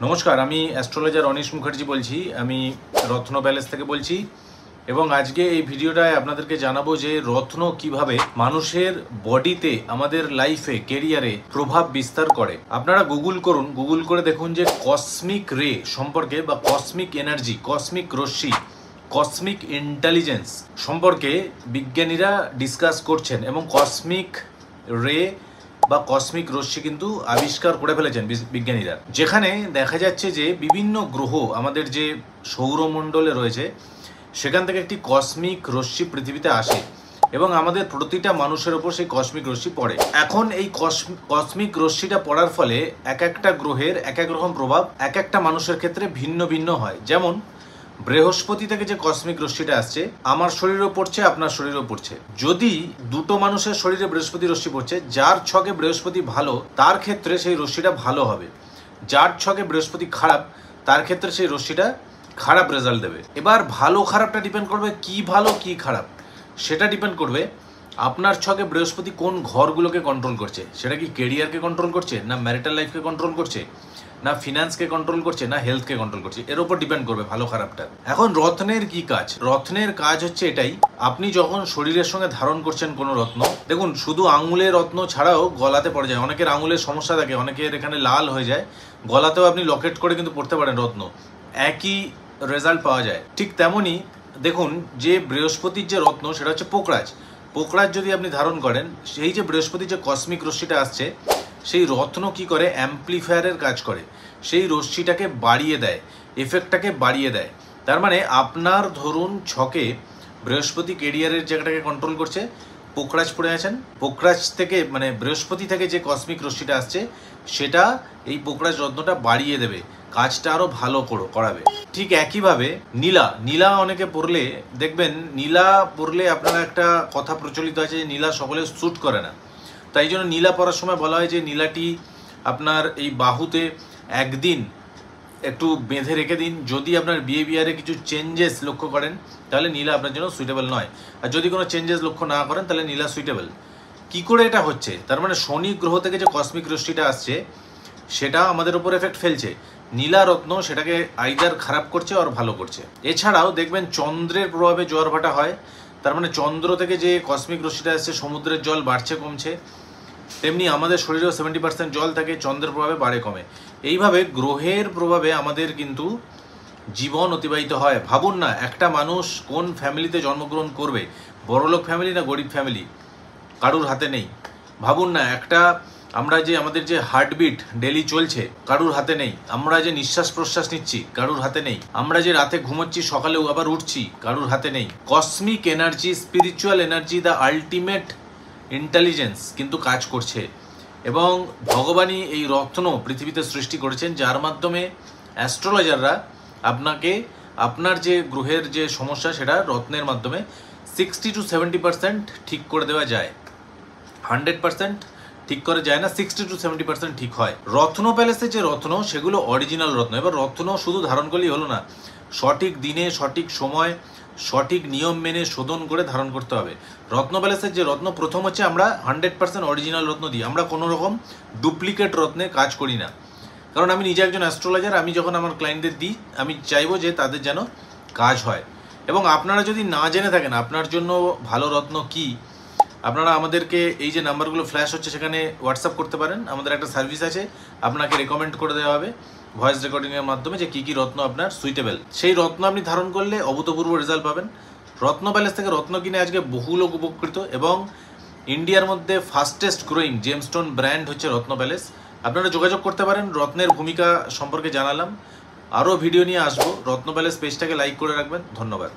নমস্কার, আমি astrologer anise Mukherjee বলছি। আমি রত্ন প্যালেস থেকে বলছি এবং আজকে এই ভিডিওটায় আপনাদেরকে জানাবো যে রত্ন কিভাবে মানুষের বডিতে, আমাদের লাইফে, কেরিয়ারে প্রভাব বিস্তার করে। আপনারা গুগল করে দেখুন যে কসমিক রে সম্পর্কে বা কসমিক এনার্জি, কসমিক রশ্মি, কসমিক ইন্টেলিজেন্স সম্পর্কে বিজ্ঞানীরা ডিসকাস করছেন এবং কসমিক রে বা কসমিক রশ্মি কিন্তু আবিষ্কার করে ফেলেছেন বিজ্ঞানীরা, যেখানে দেখা যাচ্ছে যে বিভিন্ন গ্রহ আমাদের যে সৌরমণ্ডলে রয়েছে সেখান থেকে একটি কসমিক রশ্মি পৃথিবীতে আসে এবং আমাদের প্রতিটা মানুষের ওপর সেই কসমিক রশ্মি পড়ে। এখন এই কসমিক রশ্মিটা পড়ার ফলে এক একটা গ্রহের এক এক রকম প্রভাব এক একটা মানুষের ক্ষেত্রে ভিন্ন ভিন্ন হয়। যেমন বৃহস্পতি থেকে যে কসমিক রশ্মিটা আসছে আমার শরীরেও পড়ছে, আপনার শরীরেও পড়ছে। যদি দুটো মানুষের শরীরে বৃহস্পতি রশ্মি পড়ছে, যার ছকে বৃহস্পতি ভালো তার ক্ষেত্রে সেই রশ্মিটা ভালো হবে, যার ছকে বৃহস্পতি খারাপ তার ক্ষেত্রে সেই রশ্মিটা খারাপ রেজাল্ট দেবে। এবার ভালো খারাপটা ডিপেন্ড করবে কি ভালো কি খারাপ, সেটা ডিপেন্ড করবে আপনার ছকে বৃহস্পতি কোন ঘরগুলোকে কন্ট্রোল করছে। সেটা কি কেরিয়ারকে কন্ট্রোল করছে, না ম্যারিটাল লাইফকে কন্ট্রোল করছে, না ফিনান্সকে কন্ট্রোল করছে, না হেলথকে কন্ট্রোল করছে, এর উপর ডিপেন্ড করবে ভালো খারাপটা। এখন রত্নের কি কাজ? রত্নের কাজ হচ্ছে এটাই, আপনি যখন শরীরের সঙ্গে ধারণ করছেন কোনো রত্ন, দেখুন শুধু আঙুলের রত্ন ছাড়াও গলাতে পড়ে যায়। অনেকের আঙুলের সমস্যা থাকে, অনেকের এখানে লাল হয়ে যায়, গলাতেও আপনি লকেট করে কিন্তু পড়তে পারেন রত্ন, একই রেজাল্ট পাওয়া যায়। ঠিক তেমনই দেখুন যে বৃহস্পতির যে রত্ন সেটা হচ্ছে পোকরাজ। পোকরাজ যদি আপনি ধারণ করেন, সেই যে বৃহস্পতির যে কসমিক রশ্মিটা আসছে সেই রত্ন কি করে, অ্যাম্প্লিফায়ারের কাজ করে, সেই রশ্মিটাকে বাড়িয়ে দেয়, এফেক্টটাকে বাড়িয়ে দেয়। তার মানে আপনার ধরুন ছকে বৃহস্পতি কেরিয়ারের জায়গাটাকে কন্ট্রোল করছে, পোকরাজ পড়ে আছেন, পোকরাজ থেকে মানে বৃহস্পতি থেকে যে কসমিক রশ্মিটা আসছে সেটা এই পোকরাজ রত্নটা বাড়িয়ে দেবে, কাজটা আরও ভালো করাবে। ঠিক একইভাবে নীলা অনেকে পড়লে দেখবেন, নীলা পড়লে আপনারা একটা কথা প্রচলিত আছে যে নীলা সকলে স্যুট করে না, তাই জন্য নীলা পরার সময় বলা হয় যে নীলাটি আপনার এই বাহুতে একদিন একটু বেঁধে রেখে দিন। যদি আপনার বিহেভিয়ারে কিছু চেঞ্জেস লক্ষ্য করেন তাহলে নীলা আপনার জন্য সুইটেবল নয়, আর যদি কোনো চেঞ্জেস লক্ষ্য না করেন তাহলে নীলা সুইটেবল। কি করে এটা হচ্ছে? তার মানে শনি গ্রহ থেকে যে কসমিক রশ্মিটা আসছে সেটা আমাদের উপর এফেক্ট ফেলছে, নীলা রত্ন সেটাকে আইদার খারাপ করছে আর ভালো করছে। এছাড়াও দেখবেন চন্দ্রের প্রভাবে জোয়ার ভাটা হয়, তার মানে চন্দ্র থেকে যে কসমিক রশ্মিটা আসছে, সমুদ্রের জল বাড়ছে কমছে, তেমনি আমাদের শরীরেও 70% জল থাকে, চন্দ্রের প্রভাবে বাড়ে কমে। এইভাবে গ্রহের প্রভাবে আমাদের কিন্তু জীবন অতিবাহিত হয়। ভাবুন না, একটা মানুষ কোন ফ্যামিলিতে জন্মগ্রহণ করবে, বড়লোক ফ্যামিলি না গরিব ফ্যামিলি, কারুর হাতে নেই। ভাবুন না, আমরা যে আমাদের যে হার্টবিট ডেলি চলছে কারুর হাতে নেই, আমরা যে নিঃশ্বাস প্রশ্বাস নিচ্ছি কারুর হাতে নেই, আমরা যে রাতে ঘুমোচ্ছি সকালেও আবার উঠছি কারুর হাতে নেই। Cosmic energy, spiritual energy, the ultimate intelligence কিন্তু কাজ করছে এবং ভগবানই এই রত্ন পৃথিবীতে সৃষ্টি করেছেন, যার মাধ্যমে অ্যাস্ট্রোলজাররা আপনাকে আপনার যে গ্রহের যে সমস্যা সেটা রত্নের মাধ্যমে 60 to 70% ঠিক করে দেওয়া যায়। 100% ঠিক করে যায় না, 60 to 70% ঠিক হয়। রত্ন প্যালেসের যে রত্ন সেগুলো অরিজিনাল রত্ন। এবার রত্ন শুধু ধারণ করলেই হলো না, সঠিক দিনে সঠিক সময় সঠিক নিয়ম মেনে শোধন করে ধারণ করতে হবে। রত্ন প্যালেসের যে রত্ন, প্রথম হচ্ছে আমরা 100% অরিজিনাল রত্ন দিই, আমরা কোনো রকম ডুপ্লিকেট রত্নে কাজ করি না। কারণ আমি নিজে একজন অ্যাস্ট্রোলজার, আমি যখন আমার ক্লায়েন্টদের দিই আমি চাইবো যে তাদের যেন কাজ হয়। এবং আপনারা যদি না জেনে থাকেন আপনার জন্য ভালো রত্ন কি, আপনারা আমাদেরকে এই যে নাম্বারগুলো ফ্ল্যাশ হচ্ছে সেখানে হোয়াটসঅ্যাপ করতে পারেন। আমাদের একটা সার্ভিস আছে, আপনাকে রেকমেন্ড করে দেওয়া হবে ভয়েস রেকর্ডিংয়ের মাধ্যমে যে কী কী রত্ন আপনার সুইটেবল। সেই রত্ন আপনি ধারণ করলে অভূতপূর্ব রেজাল্ট পাবেন। রত্ন প্যালেস থেকে রত্ন কিনে আজকে বহু লোক উপকৃত এবং ইন্ডিয়ার মধ্যে ফাস্টেস্ট গ্রোয়িং জেমস্টোন ব্র্যান্ড হচ্ছে রত্ন প্যালেস। আপনারা যোগাযোগ করতে পারেন। রত্নের ভূমিকা সম্পর্কে জানালাম, আরও ভিডিও নিয়ে আসবো। রত্ন প্যালেস পেজটাকে লাইক করে রাখবেন। ধন্যবাদ।